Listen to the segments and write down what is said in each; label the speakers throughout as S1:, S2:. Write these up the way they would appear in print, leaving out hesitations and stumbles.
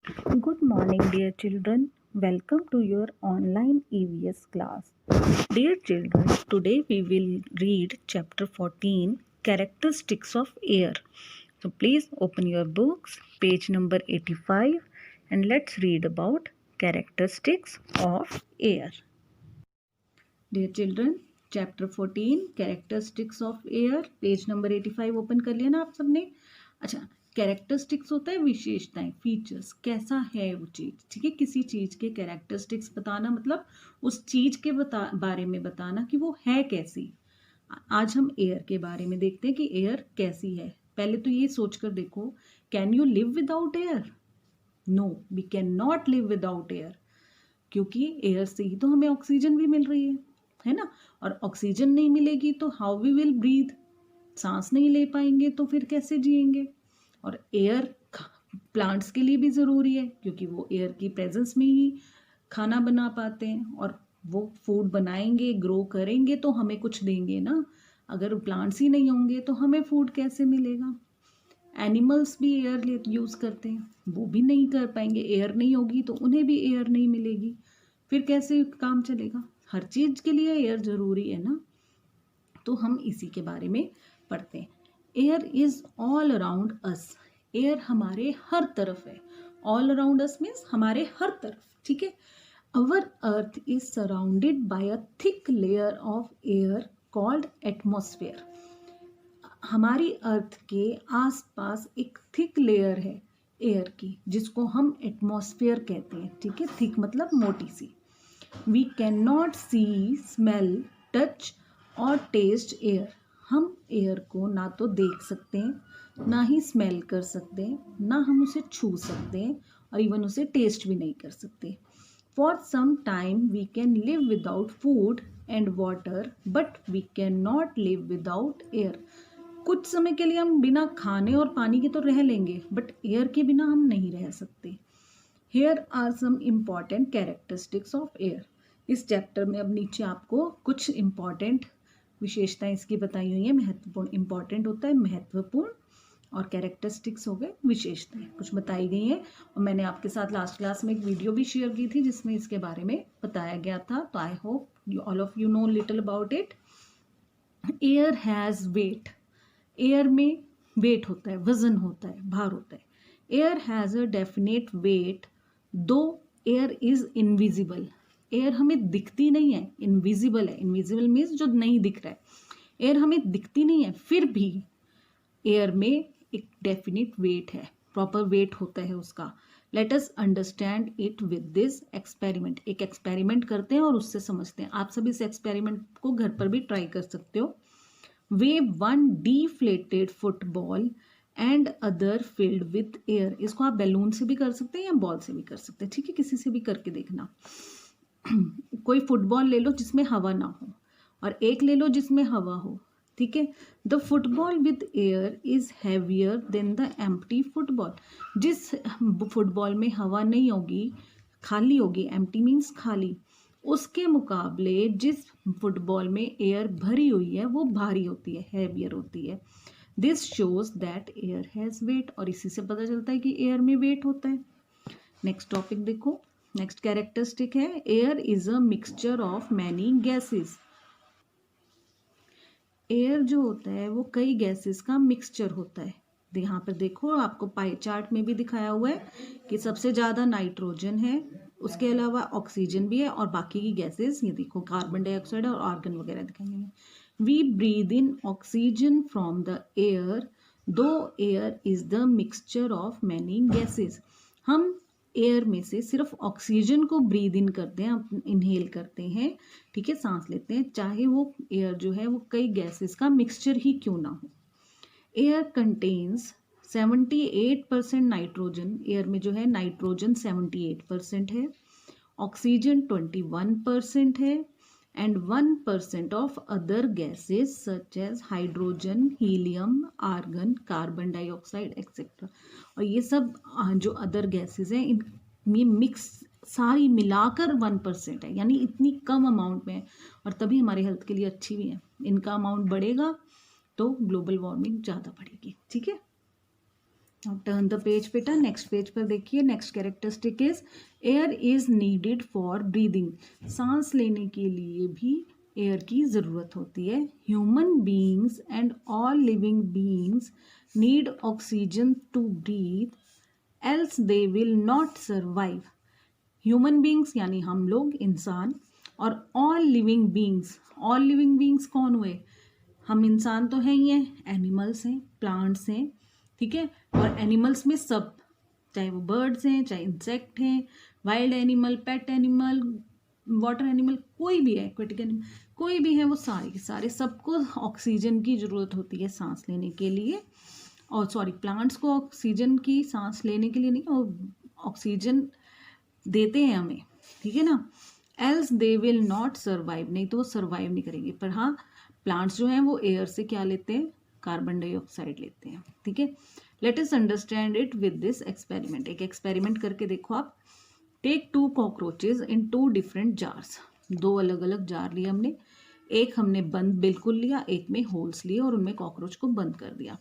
S1: Good morning, dear children. Welcome to your online EVS class. Dear children, today we will read chapter 14 Characteristics of Air. So please open your books, page number 85, and let's read about characteristics of air. Dear children, chapter 14 Characteristics of Air, page number 85 open कर लिया ना आप सबने। अच्छा, characteristics होता है विशेषताएं, features, कैसा है वो चीज़, ठीक है। किसी चीज़ के कैरेक्टरिस्टिक्स बताना मतलब उस चीज़ के बारे में बताना कि वो है कैसी। आज हम एयर के बारे में देखते हैं कि एयर कैसी है। पहले तो ये सोचकर देखो, can you live without air? No, we can not live without air, क्योंकि एयर से ही तो हमें ऑक्सीजन भी मिल रही है ना। और ऑक्सीजन नहीं मिलेगी तो हाउ वी विल ब्रीथ, सांस नहीं ले पाएंगे तो फिर कैसे जिएंगे। और एयर प्लांट्स के लिए भी ज़रूरी है, क्योंकि वो एयर की प्रेजेंस में ही खाना बना पाते हैं, और वो फूड बनाएंगे, ग्रो करेंगे तो हमें कुछ देंगे ना। अगर प्लांट्स ही नहीं होंगे तो हमें फूड कैसे मिलेगा। एनिमल्स भी एयर यूज़ करते हैं, वो भी नहीं कर पाएंगे, एयर नहीं होगी तो उन्हें भी एयर नहीं मिलेगी, फिर कैसे काम चलेगा। हर चीज़ के लिए एयर ज़रूरी है ना। तो हम इसी के बारे में पढ़ते हैं। Air is all around us, air हमारे हर तरफ है। ऑल अराउंड अस मीन्स हमारे हर तरफ, ठीक है। Our earth is surrounded by a thick layer of air called atmosphere. हमारी अर्थ के आसपास एक थिक लेयर है एयर की, जिसको हम एटमॉस्फेयर कहते हैं, ठीक है। थिक मतलब मोटी सी। We can not see, smell, touch और टेस्ट एयर। हम एयर को ना तो देख सकते हैं, ना ही स्मेल कर सकते हैं, ना हम उसे छू सकते हैं, और इवन उसे टेस्ट भी नहीं कर सकते। For some time we can live without food and water, but we can not live without air. कुछ समय के लिए हम बिना खाने और पानी के तो रह लेंगे, बट एयर के बिना हम नहीं रह सकते। Here are some important characteristics of air. इस चैप्टर में अब नीचे आपको कुछ इम्पॉर्टेंट विशेषताएं इसकी बताई हुई हैं। महत्वपूर्ण, इम्पॉर्टेंट होता है महत्वपूर्ण, और कैरेक्टरिस्टिक्स हो गए विशेषताएं, कुछ बताई गई हैं। और मैंने आपके साथ लास्ट क्लास में एक वीडियो भी शेयर की थी जिसमें इसके बारे में बताया गया था। तो I hope all of you know little about it. Air has weight, air में वेट होता है, वजन होता है, भार होता है। Air has a definite weight दो एयर इज इनविजिबल। एयर हमें दिखती नहीं है, इनविजिबल है। इनविजिबल मीन्स जो नहीं दिख रहा है। एयर हमें दिखती नहीं है, फिर भी एयर में एक डेफिनेट वेट है, प्रॉपर वेट होता है उसका। Let us understand it with this experiment. एक एक्सपेरिमेंट करते हैं और उससे समझते हैं। आप सब इस एक्सपेरिमेंट को घर पर भी ट्राई कर सकते हो। Wave one deflated football and other filled with air। इसको आप बैलून से भी कर सकते हैं या बॉल से भी कर सकते हैं, ठीक है। किसी से भी करके देखना। कोई फुटबॉल ले लो जिसमें हवा ना हो, और एक ले लो जिसमें हवा हो, ठीक है। The football with air is heavier than the empty football. जिस फुटबॉल में हवा नहीं होगी, खाली होगी, एम्प्टी मीन्स खाली, उसके मुकाबले जिस फुटबॉल में एयर भरी हुई है वो भारी होती है, हैवियर होती है। This shows that air has wait, और इसी से पता चलता है कि एयर में वेट होता है। नेक्स्ट टॉपिक देखो, नेक्स्ट कैरेक्टरिस्टिक है air is a mixture of many gases. Air जो होता है वो कई गैसेस का मिक्सचर होता है। यहाँ पर देखो, आपको पाई चार्ट में भी दिखाया हुआ है कि सबसे ज़्यादा नाइट्रोजन है, उसके अलावा ऑक्सीजन भी है, और बाकी की गैसेस ये देखो कार्बन डाइऑक्साइड और आर्गन वगैरह दिखाई हुई है। We breathe in oxygen from the air, though air is the mixture of many gases. हम एयर में से सिर्फ ऑक्सीजन को ब्रीद इन करते हैं, इनहेल करते हैं, ठीक है, सांस लेते हैं, चाहे वो एयर जो है वो कई गैसेस का मिक्सचर ही क्यों ना हो। एयर कंटेन्स 78% नाइट्रोजन, एयर में जो है नाइट्रोजन 78% है, ऑक्सीजन 21% है, and 1% of other gases such as hydrogen, helium, argon, carbon dioxide etcetera. और ये सब जो अदर गैसेस हैं, इनमें मिक्स सारी मिलाकर 1% है, यानी इतनी कम अमाउंट में है, और तभी हमारे हेल्थ के लिए अच्छी भी है। इनका अमाउंट बढ़ेगा तो ग्लोबल वार्मिंग ज़्यादा बढ़ेगी, ठीक है। टर्न द पेज बेटा, नेक्स्ट पेज पर देखिए। Next characteristic is air is needed for breathing. सांस लेने के लिए भी एयर की ज़रूरत होती है। Human beings and all living beings need oxygen to breathe, else they will not survive. Human beings यानी हम लोग, इंसान, और all living beings. All living beings कौन हुए? हम इंसान तो हैं ही हैं, एनिमल्स हैं, प्लांट्स हैं, ठीक है। और एनिमल्स में सब, चाहे वो बर्ड्स हैं, चाहे इंसेक्ट हैं, wild animal, pet animal, water animal, कोई भी है, एक्वेटिक एनिमल, कोई भी है, वो सारे के सारे, सबको ऑक्सीजन की ज़रूरत होती है सांस लेने के लिए। और सॉरी, प्लांट्स को ऑक्सीजन की सांस लेने के लिए नहीं, और ऑक्सीजन देते हैं हमें, ठीक है ना। Else they will not survive, नहीं तो वो सर्वाइव नहीं करेंगे। पर हाँ, प्लांट्स जो हैं वो एयर से क्या लेते हैं? कार्बन डाइऑक्साइड लेते हैं, ठीक है। Let us understand it with this experiment. एक एक्सपेरिमेंट करके देखो आप। टेक 2 कॉकरोचेज इन 2 डिफरेंट जार्स। 2 अलग अलग जार लिए हमने, एक हमने बंद बिल्कुल लिया, एक में होल्स लिए और उनमें कॉकरोच को बंद कर दिया।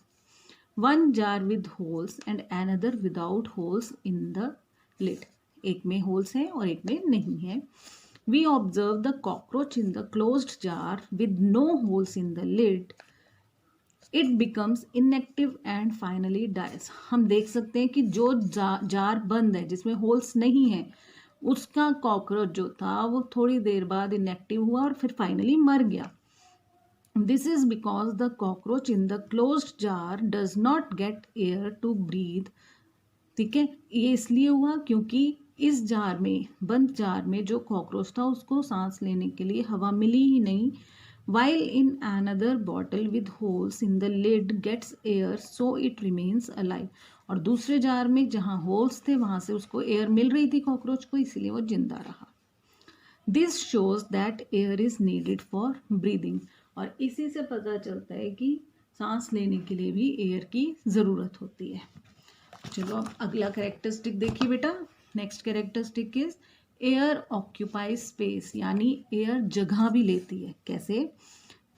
S1: 1 jar with holes and another without holes in the lid. एक में होल्स हैं और एक में नहीं है। We observe the cockroach in the closed jar with no holes in the lid. It becomes inactive and finally dies. हम देख सकते हैं कि जो जार बंद है, जिसमें होल्स नहीं है, उसका कॉकरोच जो था वो थोड़ी देर बाद इनएक्टिव हुआ और फिर फाइनली मर गया। This is because the cockroach in the closed jar does not get air to breathe. ठीक है, ये इसलिए हुआ क्योंकि इस जार में, बंद जार में जो कॉकरोच था उसको सांस लेने के लिए हवा मिली ही नहीं। While in another bottle with holes in the lid gets air, so it remains alive. और दूसरे जार में जहाँ होल्स थे वहां से उसको एयर मिल रही थी कॉकरोच को, इसलिए वो जिंदा रहा। This shows that air is needed for breathing. और इसी से पता चलता है कि सांस लेने के लिए भी एयर की ज़रूरत होती है। चलो अब अगला कैरेक्टरिस्टिक देखिए बेटा। Next characteristic is air occupies space, यानी एयर जगह भी लेती है। कैसे?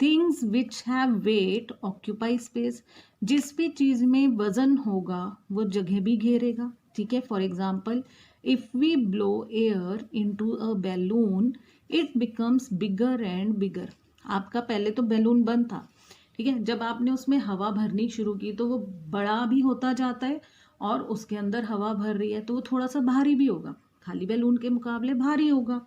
S1: Things which have weight occupy space. जिस भी चीज़ में वजन होगा वो जगह भी घेरेगा, ठीक है। For example, if we blow air into a balloon it becomes bigger and bigger. आपका पहले तो बैलून बंद था, ठीक है, जब आपने उसमें हवा भरनी शुरू की तो वो बड़ा भी होता जाता है, और उसके अंदर हवा भर रही है तो वो थोड़ा सा भारी भी होगा, खाली बैलून के मुकाबले भारी होगा,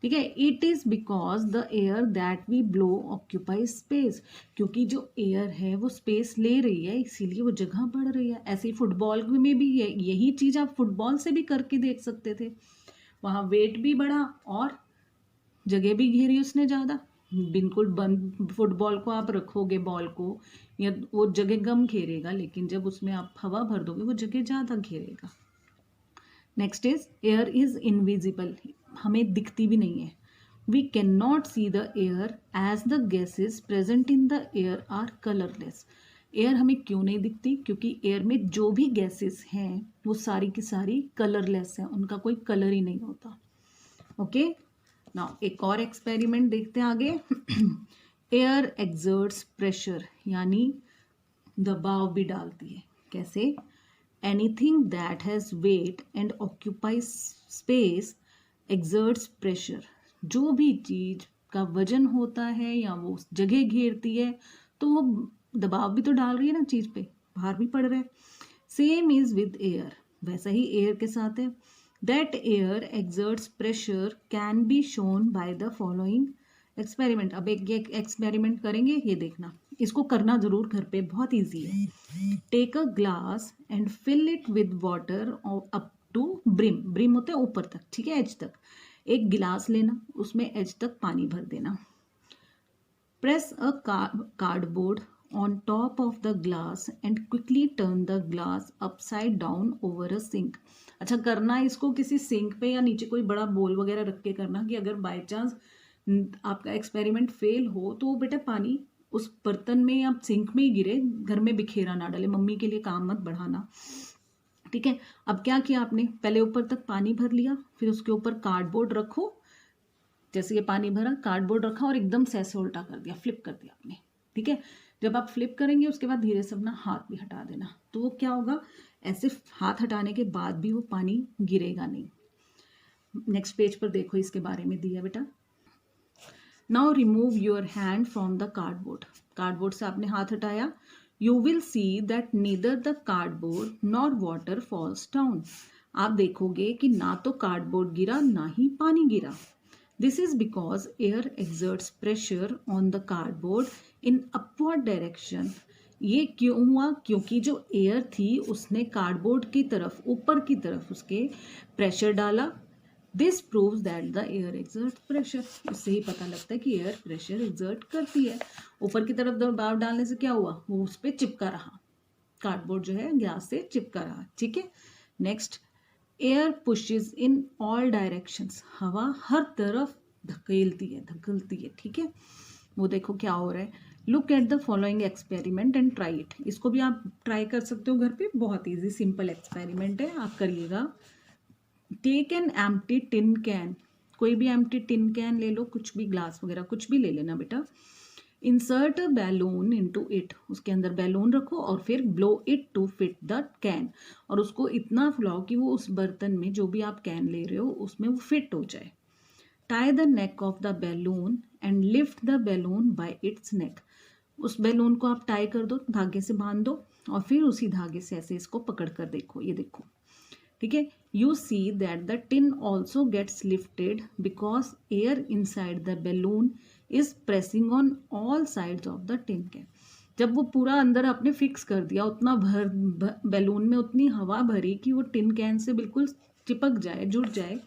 S1: ठीक है। It is because the air that we blow occupy space. क्योंकि जो एयर है वो स्पेस ले रही है, इसीलिए वो जगह बढ़ रही है। ऐसे ही फुटबॉल में भी यही चीज आप फुटबॉल से भी करके देख सकते थे। वहां वेट भी बढ़ा और जगह भी घेरी उसने ज़्यादा। बिल्कुल बंद फुटबॉल को आप रखोगे, बॉल को, या वो जगह कम घेरेगा, लेकिन जब उसमें आप हवा भर दोगे वो जगह ज़्यादा घेरेगा। Next is air is invisible, हमें दिखती भी नहीं है। We can not see the air as the gases present in the air are colourless. Air हमें क्यों नहीं दिखती? क्योंकि एयर में जो भी गैसेस हैं वो सारी की सारी कलरलेस हैं, उनका कोई कलर ही नहीं होता। ओके, नाउ एक और एक्सपेरिमेंट देखते हैं आगे। एयर एक्सर्ट्स प्रेशर, यानी दबाव भी डालती है। कैसे? Anything that has weight and occupies space exerts pressure. जो भी चीज का वजन होता है या वो जगह घेरती है तो वो दबाव भी तो डाल रही है ना चीज पे, भार भी पड़ रहा है। सेम इज विद एयर, वैसा ही एयर के साथ है। That air exerts pressure can be shown by the following experiment. अब एक एक्सपेरिमेंट करेंगे, ये देखना, इसको करना जरूर घर पे, बहुत ईजी है। Take a glass and fill it with water up to brim. Brim होता है ऊपर तक, ठीक है, एज तक। एक गिलास लेना, उसमें एज तक पानी भर देना। Press a cardboard on top of the glass and quickly turn the glass upside down over a sink. अच्छा, करना इसको किसी सिंक पे या नीचे कोई बड़ा बोल वगैरह रख के करना, कि अगर बाय चांस आपका एक्सपेरिमेंट फेल हो तो बेटा पानी उस बर्तन में या सिंक में ही गिरे, घर में बिखेरा ना डाले। मम्मी के लिए काम मत बढ़ाना, ठीक है। अब क्या किया आपने? पहले ऊपर तक पानी भर लिया, फिर उसके ऊपर कार्डबोर्ड रखो, जैसे ये पानी भरा, कार्डबोर्ड रखा और एकदम से ऐसे उल्टा कर दिया, फ्लिप कर दिया आपने, ठीक है। जब आप फ्लिप करेंगे उसके बाद धीरे से अपना हाथ भी हटा देना, तो वो क्या होगा, ऐसे हाथ हटाने के बाद भी वो पानी गिरेगा नहीं। नेक्स्ट पेज पर देखो इसके बारे में दिया बेटा। Now remove your hand from the cardboard. Cardboard से आपने हाथ हटाया। You will see that neither the cardboard nor water falls down. आप देखोगे कि ना तो कार्डबोर्ड गिरा ना ही पानी गिरा। This is because air exerts pressure on the cardboard in upward direction. ये क्यों हुआ? क्योंकि जो एयर थी उसने कार्डबोर्ड की तरफ, ऊपर की तरफ उसके प्रेशर डाला। This proves that the air exert pressure. इससे ही पता लगता है कि एयर प्रेशर एक्सर्ट करती है। ऊपर की तरफ दबाव डालने से क्या हुआ? वो उस पर चिपका रहा, कार्डबोर्ड जो है ग्लास से चिपका रहा। ठीक है। Next, air pushes in all directions. हवा हर तरफ धकेलती है, धकेलती है। ठीक है। वो देखो क्या हो रहा है। Look at the following experiment and try it. इसको भी आप ट्राई कर सकते हो घर पे, बहुत ईजी सिंपल एक्सपेरिमेंट है, आप करिएगा। Take an empty tin can. कोई भी एम्प्टी टिन कैन ले लो, कुछ भी ग्लास वगैरह कुछ भी ले लेना बेटा। Insert a balloon into it. उसके अंदर बैलून रखो और फिर blow it to fit the can. और उसको इतना फुलाओ कि वो उस बर्तन में, जो भी आप कैन ले रहे हो, उसमें वो फिट हो जाए। Tie the neck of the balloon and lift the balloon by its neck. उस बैलून को आप टाई कर दो, धागे से बांध दो और फिर उसी धागे से ऐसे इसको पकड़ कर देखो। ये देखो, ठीक है। You see that the tin also gets lifted because air inside the balloon is pressing on all sides of the tin can. जब वो पूरा अंदर आपने फिक्स कर दिया, उतना बैलून में उतनी हवा भरी कि वो टिन कैन से बिल्कुल चिपक जाए, जुड़ जाए,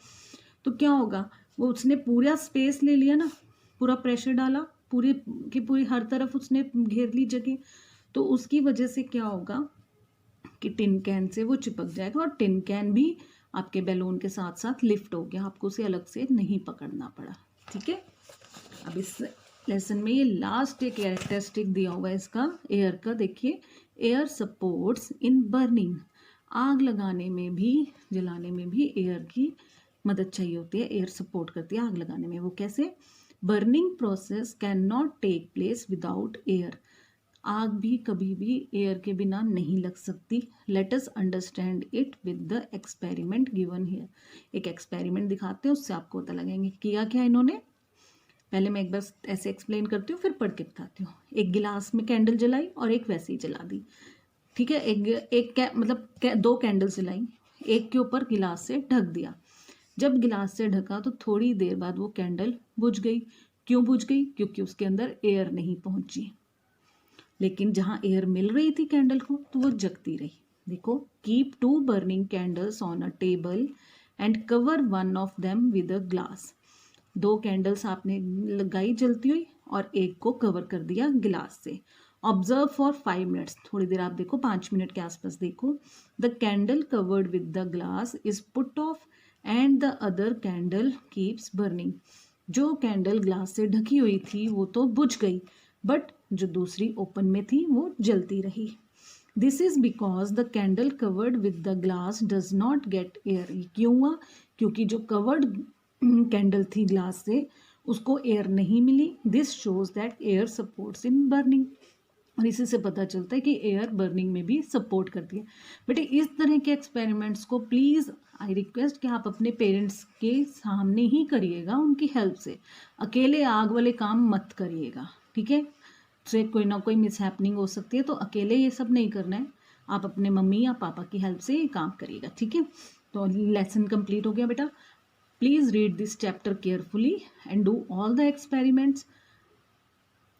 S1: तो क्या होगा? वो उसने पूरा स्पेस ले लिया ना, पूरा प्रेशर डाला, पूरी की पूरी हर तरफ उसने घेर ली जगह। तो उसकी वजह से क्या होगा कि टिन कैन से वो चिपक जाएगा और टिन कैन भी आपके बैलून के साथ साथ लिफ्ट हो गया, आपको उसे अलग से नहीं पकड़ना पड़ा। ठीक है। अब इस लेसन में ये लास्ट एक कैरेक्टरिस्टिक दिया हुआ है इसका, एयर का। देखिए, एयर सपोर्ट्स इन बर्निंग। आग लगाने में भी, जलाने में भी एयर की मदद चाहिए होती है, एयर सपोर्ट करती है आग लगाने में। वो कैसे? Burning process can not take place without air. आग भी कभी भी एयर के बिना नहीं लग सकती। Let us understand it with the experiment given here. एक एक्सपेरिमेंट दिखाते हैं, उससे आपको पता लगेंगे किया क्या इन्होंने। पहले मैं एक बार ऐसे एक्सप्लेन करती हूँ, फिर पढ़ के बताती हूँ। एक गिलास में कैंडल जलाई और एक वैसे ही जला दी। ठीक है। दो कैंडल जलाई, एक के ऊपर गिलास से ढक दिया। जब गिलास से ढका तो थोड़ी देर बाद वो कैंडल बुझ गई। क्यों बुझ गई? क्योंकि उसके अंदर एयर नहीं पहुंची। लेकिन जहाँ एयर मिल रही थी कैंडल को, तो वो जगती रही। देखो, keep 2 burning candles on a table and cover one of them with a glass. 2 candles आपने लगाई जलती हुई और एक को कवर कर दिया गिलास से। Observe for 5 minutes. थोड़ी देर आप देखो, 5 मिनट के आसपास देखो। The candle covered with the glass is put off and the other candle keeps burning. जो कैंडल ग्लास से ढकी हुई थी वो तो बुझ गई, बट जो दूसरी ओपन में थी वो जलती रही। This is because the candle covered with the glass does not gate air. क्यों हुआ? क्योंकि जो कवर्ड कैंडल थी ग्लास से, उसको एयर नहीं मिली। This shows that air supports in burning. और इसी से पता चलता है कि एयर बर्निंग में भी सपोर्ट करती है। बेटे, इस तरह के एक्सपेरिमेंट्स को प्लीज़ आई रिक्वेस्ट कि आप अपने पेरेंट्स के सामने ही करिएगा, उनकी हेल्प से। अकेले आग वाले काम मत करिएगा, ठीक है। से कोई ना कोई मिसहैपनिंग हो सकती है, तो अकेले ये सब नहीं करना है। आप अपने मम्मी या पापा की हेल्प से ये काम करिएगा, ठीक है। तो लेसन कंप्लीट हो गया बेटा। Please read this chapter carefully and do all the experiments,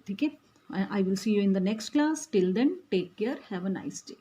S1: ठीक है। I will see you in the next class. Till then, take care. Have a nice day.